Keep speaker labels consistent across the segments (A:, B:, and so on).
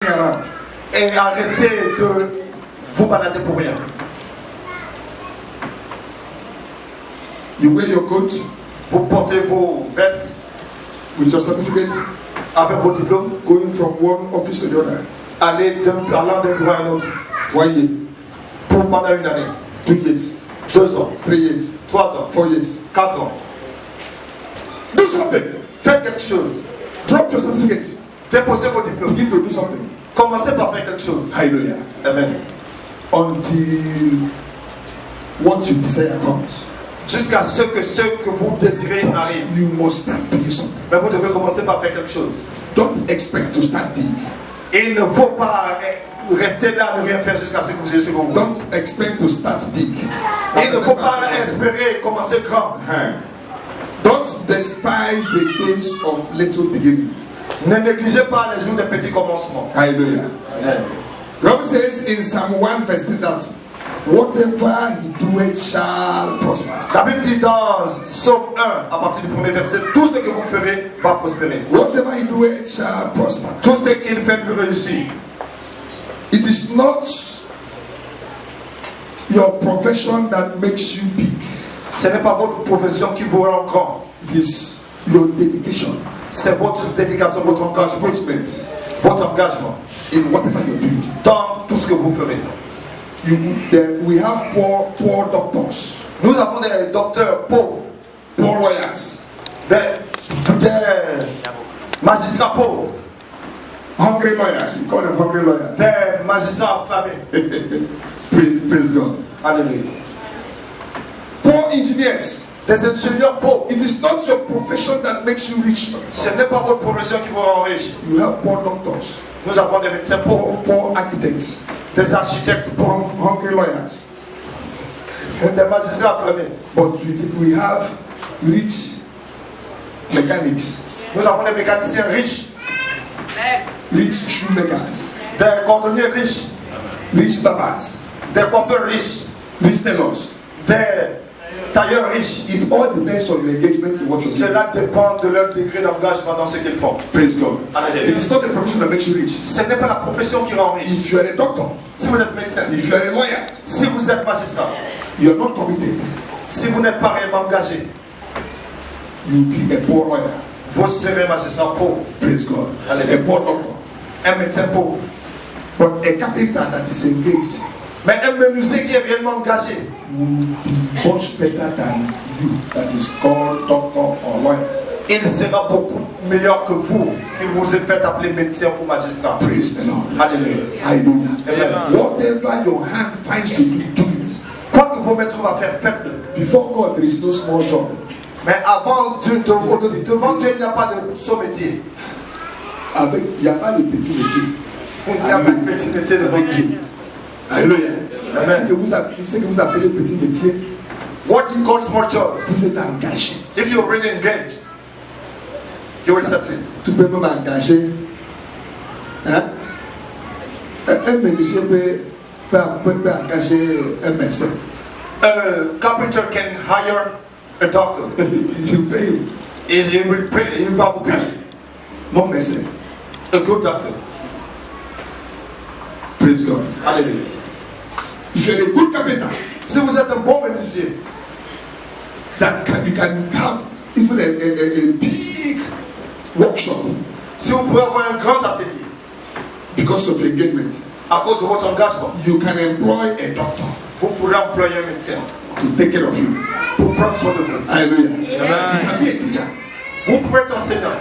A: around.
B: Et arrêtez de vous balader pour rien.
A: You wear your coat
B: Vous portez vos vestes
A: with your certificate,
B: avec vos diplômes.
A: going from one office to the other.
B: Allant d'un bureau à un autre.
A: 1 year,
B: Pour pendant une année.
A: 2 years,
B: 2 ans.
A: 3 years,
B: 3 ans.
A: 4 years.
B: 4 ans.
A: Do something.
B: Faites quelque chose.
A: Drop your certificate.
B: Déposez vos diplômes.
A: Begin to do something.
B: Commencez par faire quelque chose.
A: Hallelujah.
B: Amen.
A: Until what you desire comes.
B: Jusqu'à ce que vous désirez arrive.
A: You must start doing something.
B: Mais vous devez commencer par faire quelque chose.
A: Don't expect to start big.
B: Il ne faut pas rester là, ne rien faire jusqu'à ce que vous ayez ce que vous voulez.
A: Don't expect to start big.
B: Il ne faut pas espérer commencer grand.
A: Don't despise the days of little beginning.
B: Ne négligez pas les jours des petits commencements.
A: Hallelujah.
B: Amen.
A: God says in Psalm 1 verse 3 that whatever he doeth shall prosper.
B: La Bible dit dans Psaume 1, à partir du premier verset, tout ce que vous ferez va prospérer.
A: Whatever he doeth shall prosper.
B: Tout ce qu'il fait lui réussir.
A: It is not your profession that makes you big.
B: Ce n'est pas votre profession qui vous rend grand.
A: It is your dedication,
B: C'est votre dédication, votre engagement. Votre engagement
A: in whatever you do.
B: dans tout ce que vous ferez.
A: We have poor doctors,
B: Nous avons des docteurs pauvres,
A: poor lawyers,
B: des magistrats pauvres,
A: hungry lawyers. We call them hungry lawyers.
B: des magistrats affamés.
A: Praise God.
B: Alléluia.
A: Poor engineers.
B: Des ingénieurs pauvres.
A: It is not your profession that makes you rich.
B: Ce n'est pas votre profession qui vous rend riche.
A: You have poor doctors,
B: Nous avons des médecins pauvres,
A: poor architects,
B: des architectes pauvres,
A: hungry lawyers.
B: des magistrats affamés.
A: But we have rich mechanics,
B: Nous avons des mécaniciens riches,
A: rich shoemakers,
B: des cordonniers riches,
A: rich barbers,
B: des coiffeurs riches,
A: rich tailors.
B: des tailleurs riches.
A: It all depends on your engagement in what you do.
B: Cela dépend de leur degré d'engagement dans ce qu'ils font.
A: Praise God.
B: Hallelujah.
A: It is not the profession that makes you rich.
B: Ce n'est pas la profession qui rend riche.
A: If you are a doctor,
B: Si vous êtes médecin,
A: if you are a lawyer,
B: si vous êtes magistrat,
A: you are not committed.
B: si vous n'êtes pas réellement engagé,
A: You will be a poor lawyer.
B: vous serez magistrat pauvre.
A: Praise God.
B: Hallelujah.
A: A poor doctor.
B: Un médecin pauvre.
A: But a carpenter that is engaged
B: Mais un menuisier qui est réellement engagé
A: will be much better than you, that is called doctor or lawyer.
B: il sera beaucoup meilleur que vous qui vous êtes fait appeler médecin ou magistrat.
A: Praise the Lord.
B: Alléluia.
A: Hallelujah.
B: Amen.
A: Whatever your hand finds to do, do it.
B: Quoi que vos maîtres vont faire, faites-le.
A: Before God, there is no small job.
B: Mais avant Dieu, devant Dieu, il n'y a pas de saut métier.
A: Avec, il n'y a pas de petit métier.
B: Il n'y a pas de petit métier devant
A: Avec
B: Dieu.
A: Dieu. Alléluia.
B: Amen.
A: Ce que vous appelez petit métier,
B: What you call small job,
A: vous êtes engagé.
B: if you're really engaged, you will succeed.
A: Tu peux même engager. Hein? Un médecin peut engager un médecin.
B: A carpenter can hire a doctor.
A: You pay him.
B: He will pay, he va vous payer.
A: Mon médecin.
B: A good doctor.
A: Praise God.
B: Alléluia.
A: If you're a good carpenter,
B: Si vous êtes un bon menuisier,
A: you can have even a big workshop
B: si vous pouvez avoir un grand atelier
A: because of your engagement.
B: à cause de votre engagement,
A: You can employ a doctor
B: vous pourrez employer un médecin
A: to take care of you.
B: pour prendre soin de vous.
A: Hallelujah.
B: Amen.
A: You can be a teacher.
B: Vous pouvez être enseignant,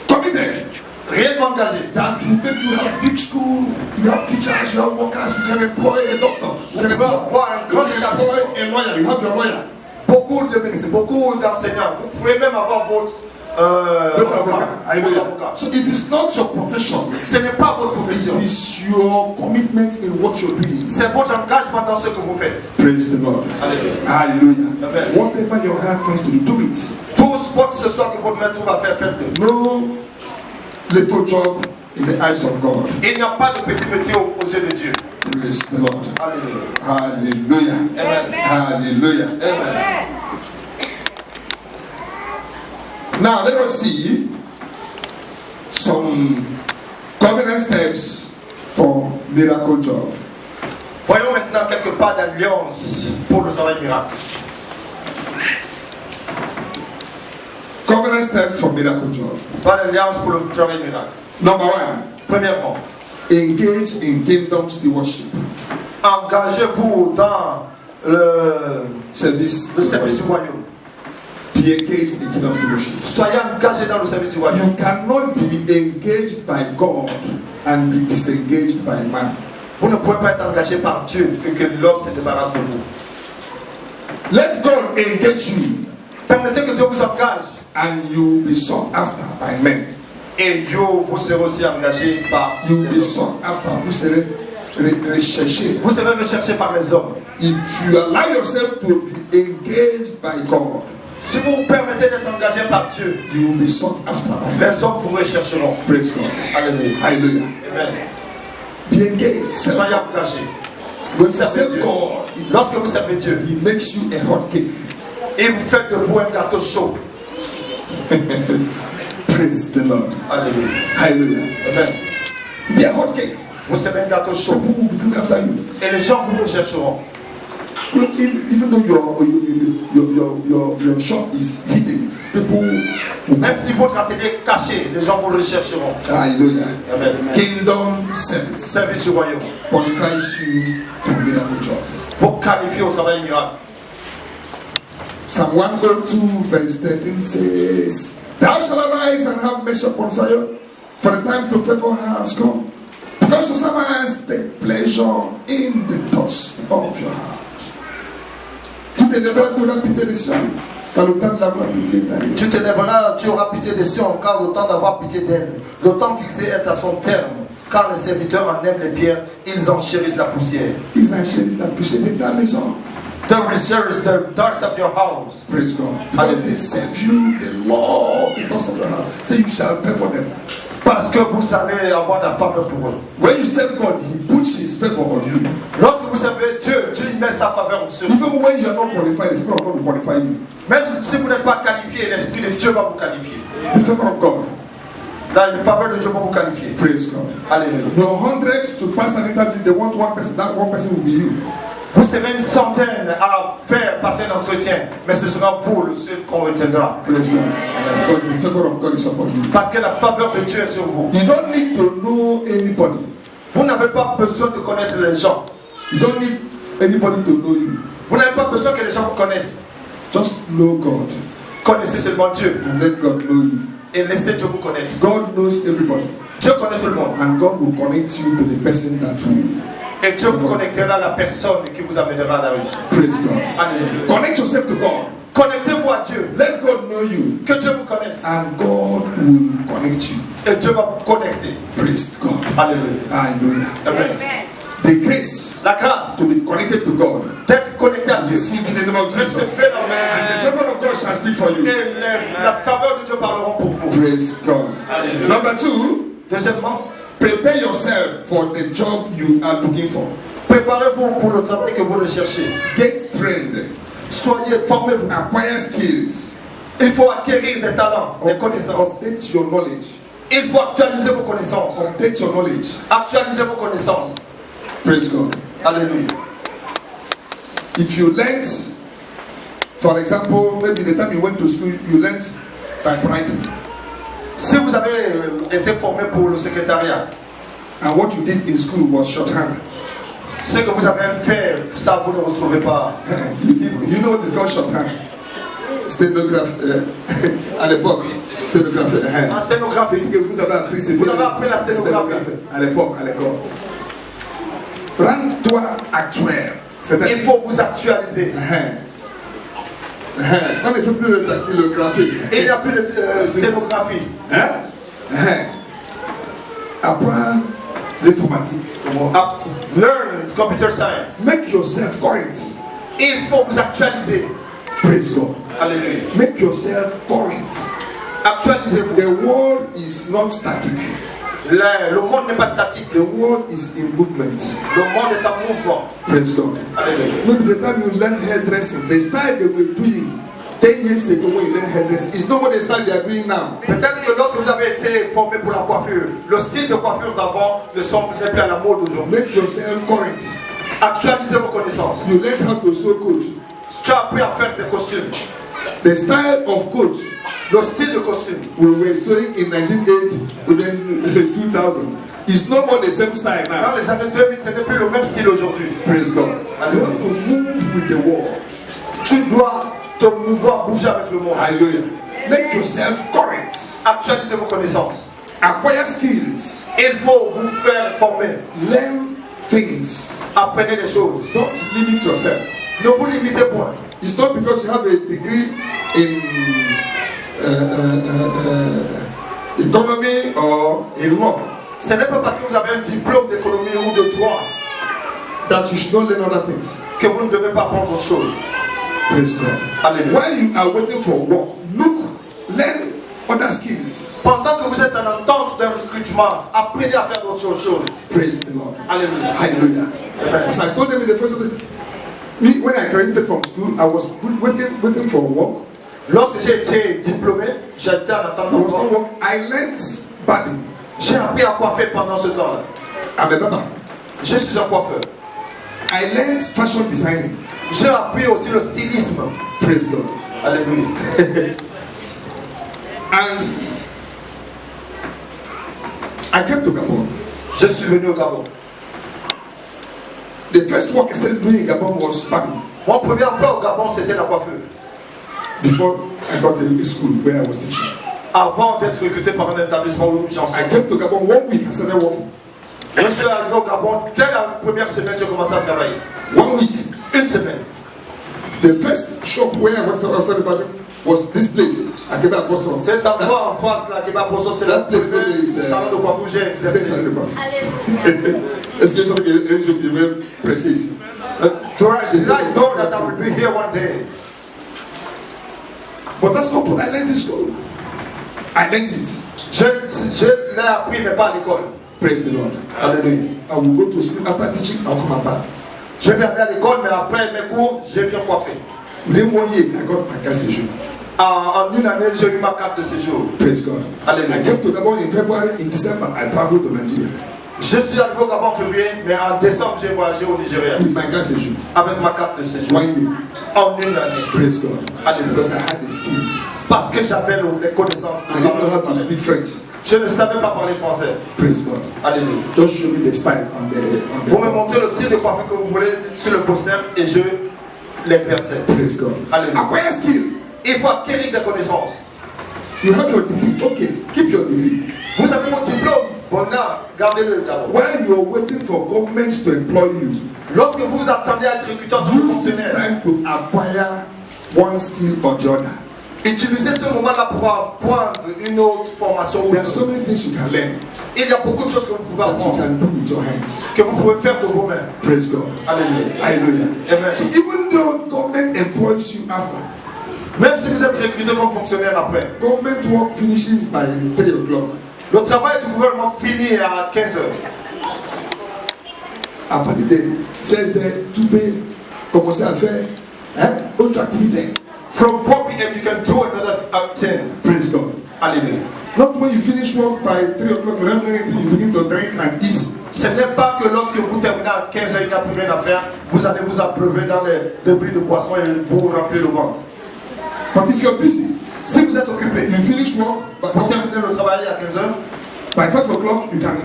A: Committed.
B: réellement engagé.
A: That will make you have big school, you have teachers, you have workers, you can employ a doctor, you can
B: Vous pouvez avoir un grand établissement,
A: employ a lawyer, you have your lawyer.
B: beaucoup de médecins, beaucoup d'enseignants. Vous pouvez même avoir votre avocat.
A: So it is not your profession,
B: Ce n'est pas votre profession,
A: it is your commitment in what you're doing.
B: c'est votre engagement dans ce que vous faites.
A: Praise the Lord.
B: Alléluia.
A: Hallelujah.
B: Amen.
A: Whatever your hand finds to do it.
B: Tout quoi que ce soit que votre maître va faire, faites-le.
A: No little job in the eyes of God.
B: Il n'y a pas de petit métier aux yeux de Dieu.
A: Praise the Lord.
B: Alléluia.
A: Hallelujah.
B: Amen.
A: Hallelujah.
B: Amen.
A: Now let us see some Covenant steps for miracle job.
B: Voyons maintenant quelques pas d'alliance pour le travail miracle.
A: Covenant steps for miracle job.
B: Pas d'alliance pour le travail miracle.
A: Number one,
B: Premièrement,
A: engage in kingdom stewardship.
B: engagez-vous dans le
A: Service.
B: service du royaume.
A: Be engaged in kingdom stewardship.
B: Soyez engagés dans le service du royaume.
A: You cannot be engaged by God and be disengaged by man.
B: Vous ne pouvez pas être engagé par Dieu et que l'homme se débarrasse de vous.
A: Let God engage you
B: Permettez que Dieu vous engage
A: and you will be sought after by men.
B: et Dieu vous serez aussi engagé par
A: You will be
B: les hommes.
A: sought after. Vous serez recherché.
B: Vous serez recherché par les hommes.
A: If you allow yourself to be engaged by God,
B: Si vous vous permettez d'être engagé par Dieu,
A: you will be sought after by men.
B: les hommes vous rechercheront.
A: Praise God.
B: Alléluia.
A: Hallelujah.
B: Amen.
A: Be engaged.
B: Soyez engagés.
A: When you
B: Servez
A: serve
B: Dieu.
A: God,
B: Lorsque vous servez Dieu,
A: He makes you a hot cake.
B: il vous fait de vous un gâteau chaud.
A: Praise the Lord.
B: Alléluia.
A: Hallelujah.
B: Amen.
A: Be a hot cake.
B: Vous serez un gâteau chaud.
A: People will be coming after you.
B: Et les gens vous rechercheront.
A: Even though your shop is hidden, people will
B: Même si votre atelier est caché, les gens vous rechercheront.
A: Hallelujah.
B: Amen.
A: Kingdom service
B: Service du royaume.
A: qualifies you for miracle job.
B: Vous qualifiez au travail miracle.
A: Psalm 102 verse 13 says, Thou shalt arise and have mercy upon Zion, for the time to favor her has come. Because your servants take pleasure in the dust of your house. Tu te lèveras, tu auras pitié des Sion, car le temps de l'avoir pitié est arrivé.
B: Tu te lèveras, tu auras pitié des Sion, car le temps d'avoir pitié d'elle. Le temps fixé est à son terme, car les serviteurs en aiment les pierres, ils en chérissent la poussière.
A: Ils enchérissent la poussière de ta maison.
B: They will cherish the dust of your house.
A: Praise God. Because they serve you the Lord, the dust of your house. Say you shall pay for them.
B: Parce que vous allez avoir la faveur pour eux.
A: When you serve God, He puts His favor on you.
B: Lorsque vous servez Dieu, Dieu met sa faveur sur vous.
A: Even when you are not qualified, the favor of God will qualify you.
B: Même si vous n'êtes pas qualifié, l'Esprit de Dieu va vous qualifier.
A: The favor of God.
B: La faveur de Dieu va vous qualifier.
A: Praise God.
B: Alléluia.
A: Your hundreds to pass an interview, they want one person. That one person will be you.
B: Vous serez une centaine à faire passer un entretien, mais ce sera vous le seul qu'on retiendra.
A: Praise God. Because the favor of God is upon you.
B: Parce que la faveur de Dieu est sur vous.
A: You don't need to know anybody.
B: Vous n'avez pas besoin de connaître les gens.
A: You don't need anybody to know you.
B: Vous n'avez pas besoin que les gens vous connaissent.
A: Just know God
B: Connaissez seulement Dieu
A: and let God know you.
B: et laissez Dieu vous connaître.
A: God knows everybody.
B: Dieu connaît tout le monde.
A: And God will connect you to the person that will.
B: Et Dieu vous connectera à la personne qui vous amènera à la réussite.
A: Praise God.
B: Alléluia.
A: Connect yourself to God.
B: Connectez-vous à Dieu.
A: Let God know you.
B: Que Dieu vous connaisse.
A: And God will connect you.
B: Et Dieu va vous connecter.
A: Praise God.
B: Alléluia.
A: Hallelujah.
B: Amen.
A: The grace
B: La grâce
A: to be connected to God.
B: d'être connecté à Dieu.
A: Receive in the name of Jesus.
B: Recevez la
A: The favor of God shall speak for you.
B: Et la faveur de Dieu parleront pour vous.
A: Praise God.
B: Hallelujah.
A: Number two,
B: Deuxièmement,
A: prepare yourself for the job you are looking for.
B: préparez-vous pour le travail que vous recherchez.
A: Get trained.
B: Soyez, formez-vous.
A: Acquire skills.
B: Il faut acquérir des talents, des connaissances.
A: Update your knowledge.
B: Il faut actualiser vos connaissances.
A: Update your knowledge.
B: Actualiser vos connaissances.
A: Praise God.
B: Alléluia.
A: If you learned, for example, maybe the time you went to school, you learned typewriting.
B: Si vous avez été formé pour le secrétariat,
A: And what you did in school was shorthand.
B: ce que vous avez fait, ça vous ne retrouvez pas.
A: You know what is called shorthand? Stenographe. À l'époque, stenographe.
B: En sténographie.
A: C'est ce que vous avez appris.
B: Vous avez appris la sténographie.
A: À l'époque, à l'école. Rends-toi actuel.
B: Il faut vous actualiser.
A: On ne fait plus de dactylographie.
B: Et il n'y a plus de sténographie.
A: Apprends l'informatique.
B: Learn computer science.
A: Make yourself current.
B: Il faut vous actualiser.
A: Praise God.
B: Alléluia.
A: Make yourself current.
B: Actualisez-vous.
A: The world is not static.
B: Le monde n'est pas statique.
A: The world is in movement.
B: Le monde est en mouvement.
A: Praise God.
B: Alléluia.
A: Maybe the time you learned hairdressing, the style they were doing 10 years ago when you learned hairdressing, it's not what they start they are doing now.
B: Peut-être que lorsque vous avez été formé pour la coiffure, le style de coiffure d'avant ne semble plus à la mode aujourd'hui.
A: Make yourself current.
B: Actualisez vos connaissances.
A: You learn how to sew coat.
B: Tu as appris à faire des costumes.
A: The style of coat
B: Le style de costume
A: we were sewing in 1980 to then 2000 is no more the same style now.
B: dans les années 2000, ce n'est plus le même style aujourd'hui.
A: Praise God. You have to move with the world.
B: Tu dois te mouvoir, bouger avec le monde.
A: Hallelujah. Make yourself current.
B: Actualisez vos connaissances.
A: Acquire skills.
B: Il faut vous faire former.
A: Learn things.
B: Apprenez des choses.
A: Don't limit yourself.
B: Ne vous limitez point.
A: It's not because you have a degree in economy or in law
B: Ce n'est pas parce que vous avez un diplôme d'économie ou de droit
A: that you should not learn other things.
B: que vous ne devez pas apprendre autre chose.
A: Praise God.
B: Alléluia.
A: While you are waiting for work, learn other skills.
B: Pendant que vous êtes en attente d'un recrutement, apprenez à faire d'autres choses.
A: Praise the Lord.
B: Alléluia.
A: Hallelujah.
B: Amen.
A: As I told them in the first me when I graduated from school, I was waiting for work.
B: Lorsque j'ai été diplômé, j'étais en attente
A: There was no
B: d'emploi.
A: work. I learned barbing.
B: J'ai appris à coiffer pendant ce temps-là.
A: I'm a barber.
B: Je suis un coiffeur.
A: I learned fashion designing.
B: J'ai appris aussi le stylisme.
A: Praise God.
B: Alléluia.
A: And I came to Gabon.
B: Je suis venu au Gabon.
A: The first work I started doing in Gabon was barbing.
B: Mon premier emploi au Gabon, c'était la coiffure.
A: Before I got a school where I was teaching.
B: Avant d'être recruté par un établissement où
A: I
B: j'enseigne.
A: came to Gabon 1 week. I started working.
B: Je suis arrivé au Gabon, dès la première semaine, j'ai commencé à travailler.
A: 1 week.
B: Une semaine.
A: The first shop where I was started barbing was this place. Akeba Apostle.
B: Cet endroit en face, là, qui va pour c'est
A: That
B: le
A: place
B: premier
A: where there is,
B: salon de coiffure où j'ai
A: That's
B: exercé.
A: the coffee. Est-ce que je vais prêcher ici?
B: Do I know that I will be here one day?
A: But that's not what I learned in school. I learned it.
B: Je l'ai appris, mais pas à l'école.
A: Praise the Lord.
B: Alléluia.
A: I will go to school after teaching. I'll come back.
B: Je vais aller à l'école, mais après mes cours, je viens coiffer.
A: Within 1 year, I got my carte séjour.
B: En une année, j'ai eu ma carte de séjour.
A: Praise God.
B: Alléluia.
A: I came to Gabon in February. In December, I traveled to Nigeria
B: Je suis arrivé au Gabon en février, mais en décembre, j'ai voyagé au Nigeria
A: with my carte séjour.
B: avec ma carte de séjour.
A: 1 year.
B: En une année.
A: Praise God.
B: Alléluia.
A: Because I had the skill.
B: Parce que j'avais les connaissances.
A: I didn't know how to speak French.
B: Je ne savais pas parler français.
A: Praise God.
B: Alléluia.
A: Just show me the style on the.
B: Vous me montrez le style de coiffure que vous voulez sur le poster et je l'exerçais.
A: Praise God.
B: Alléluia.
A: Acquire skill.
B: Il faut acquérir des connaissances.
A: You have your degree. Okay, keep your degree.
B: Vous avez votre diplôme. Bon, là, gardez-le d'abord.
A: While you are waiting for government to employ you,
B: Lorsque vous attendez à être recruté en tant que
A: use this
B: fonctionnaire,
A: time to acquire one skill or the other.
B: utilisez ce moment-là pour apprendre une autre formation.
A: There are so many things you can learn
B: Il y a beaucoup de choses que vous pouvez
A: that you
B: apprendre,
A: can do with your hands.
B: que vous pouvez faire de vos mains.
A: Praise God.
B: Alléluia.
A: Hallelujah.
B: Amen.
A: So even though government employs you after,
B: Même si vous êtes recruté comme fonctionnaire après,
A: government work finishes by 3 o'clock.
B: le travail du gouvernement finit à 15 heures.
A: À partir de 16 heures, tu peux commencer à faire autre activité.
B: From 4 p.m. you can do another 10.
A: Praise God.
B: Alléluia.
A: Not when you finish work by 3 o'clock, you don't do anything, you begin to drink and eat.
B: Ce n'est pas que lorsque vous terminez à 15 heures, il n'y a plus rien à faire, vous allez vous abreuver dans les débris de boissons et vous remplir le ventre.
A: But if you're busy,
B: Si vous êtes occupé,
A: you finish work,
B: vous terminez le travail à 15 heures,
A: by 5 o'clock, you can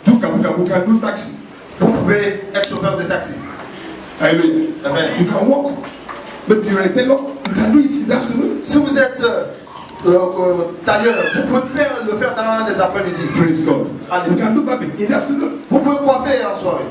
A: do kabukabu, you can do taxi.
B: vous pouvez être chauffeur de taxi.
A: Hallelujah.
B: Amen.
A: You can walk. Maybe you're a tailor, you can do it in the afternoon.
B: Si vous êtes tailleur, vous pouvez le faire dans les après-midi.
A: Praise God.
B: Hallelujah.
A: You can do barbing in the afternoon.
B: Vous pouvez coiffer en soirée.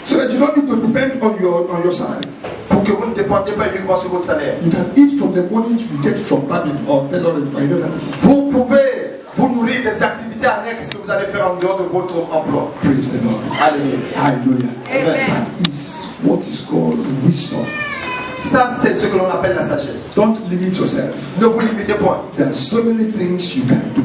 A: So that you don't need to depend on your salary.
B: Pour que vous ne dépendiez pas uniquement sur votre salaire.
A: You can eat from the money you get from barbing or tailoring. I know that.
B: Vous pouvez vous nourrir des activités annexes que vous allez faire en dehors de votre emploi.
A: Praise the Lord.
B: Alléluia.
A: Hallelujah.
B: Amen.
A: That is what is called wisdom.
B: Ça, c'est ce que l'on appelle la sagesse.
A: Don't limit yourself.
B: Ne vous limitez point.
A: There are so many things you can do.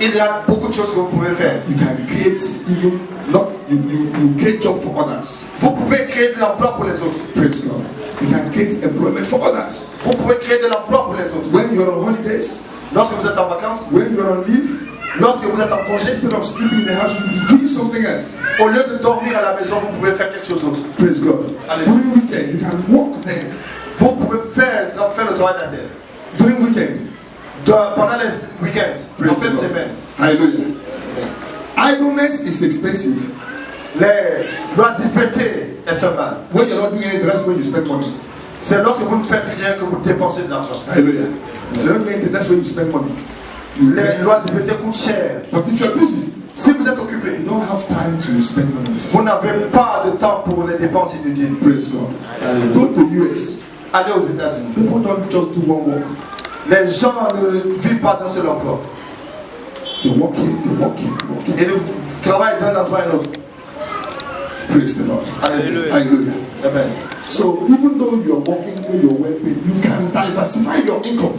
B: Il y a beaucoup de choses que vous pouvez faire.
A: You can create you create job for others.
B: Vous pouvez créer de l'emploi pour les autres.
A: Praise God. You can create employment for others.
B: Vous pouvez créer de l'emploi pour les autres.
A: When you're on holidays,
B: Lorsque vous êtes en vacances,
A: when you're on leave,
B: lorsque vous êtes en congé,
A: instead of sleeping in the house, you'll be doing something else.
B: au lieu de dormir à la maison, vous pouvez faire quelque chose d'autre.
A: Praise God.
B: Hallelujah.
A: During weekend, you can walk there.
B: Vous pouvez faire le travail de la terre.
A: During weekend.
B: Pendant les week-ends, en
A: Praise
B: fin
A: the
B: de
A: Lord.
B: semaine.
A: Hallelujah. Idleness is expensive.
B: L'oisiveté est un mal.
A: When you're not doing anything, that's when you spend money.
B: C'est lorsque vous ne faites rien que vous dépensez de l'argent.
A: Hallelujah. If you're not doing anything, that's when you spend money.
B: L'oisiveté coûte cher.
A: But if you're busy,
B: Si vous êtes occupé,
A: you don't have time to spend money.
B: vous n'avez pas de temps pour les dépenses inutiles.
A: Praise God. Go to US.
B: Allez aux États-Unis.
A: People don't just do one work.
B: Les gens ne vivent pas d'un seul emploi.
A: They work here, they work here, they work here.
B: Ils travaillent d'un endroit à un autre.
A: Praise the Lord.
B: Alléluia.
A: Hallelujah.
B: Amen.
A: So even though you're working where you're well paid, you can diversify your income.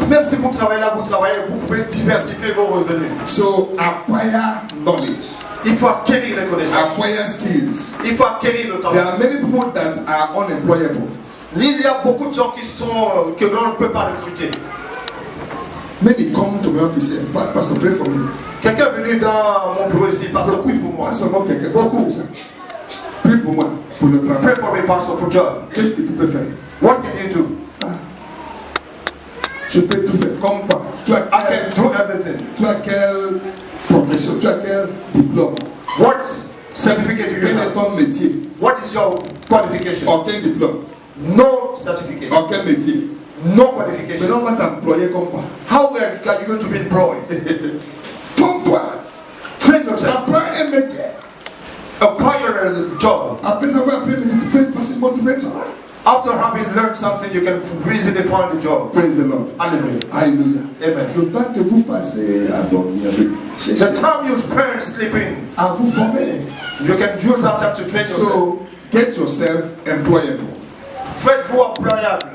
B: Même si vous travaillez là, vous travaillez, vous pouvez diversifier vos revenus.
A: So acquire knowledge,
B: Il faut acquérir les connaissances.
A: acquire skills.
B: Il faut acquérir le
A: There
B: temps.
A: are many people that are unemployable.
B: Il y a beaucoup de gens que l'on ne peut pas recruter.
A: Many come to my office and say, Pastor, pray for me.
B: Quelqu'un est venu dans mon bureau ici, pasteur, prie pour moi.
A: Pas seulement quelqu'un, beaucoup. Prie pour moi, pour le travail.
B: Pray for me, pastor, for job.
A: Qu'est-ce que tu peux faire?
B: What can you do?
A: Je peux tout faire. Comme quoi? Tu as
B: I can do everything.
A: quelle profession? Tu as quel diplôme?
B: What certificate do you
A: Quel est
B: have?
A: ton métier?
B: What is your qualification?
A: Aucun diplôme.
B: No certificate.
A: Aucun métier.
B: No qualification.
A: Maintenant, on va t'employer comme quoi?
B: How are you going to be employed?
A: Forme-toi.
B: Train yourself.
A: Apprends un métier.
B: Acquire a job.
A: Après avoir appris un métier, tu peux facilement trouver un travail.
B: After having learned something, you can easily find a job.
A: Praise the Lord.
B: Hallelujah.
A: Alléluia.
B: Amen.
A: Le temps que vous passez à dormir avec
B: The time you spend sleeping,
A: à vous former.
B: you can use that time to train yourself.
A: So get yourself employable.
B: Faites-vous employable.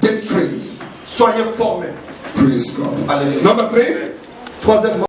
A: Get trained.
B: Soyez formés.
A: Praise God.
B: Hallelujah.
A: Number 3.
B: Troisièmement,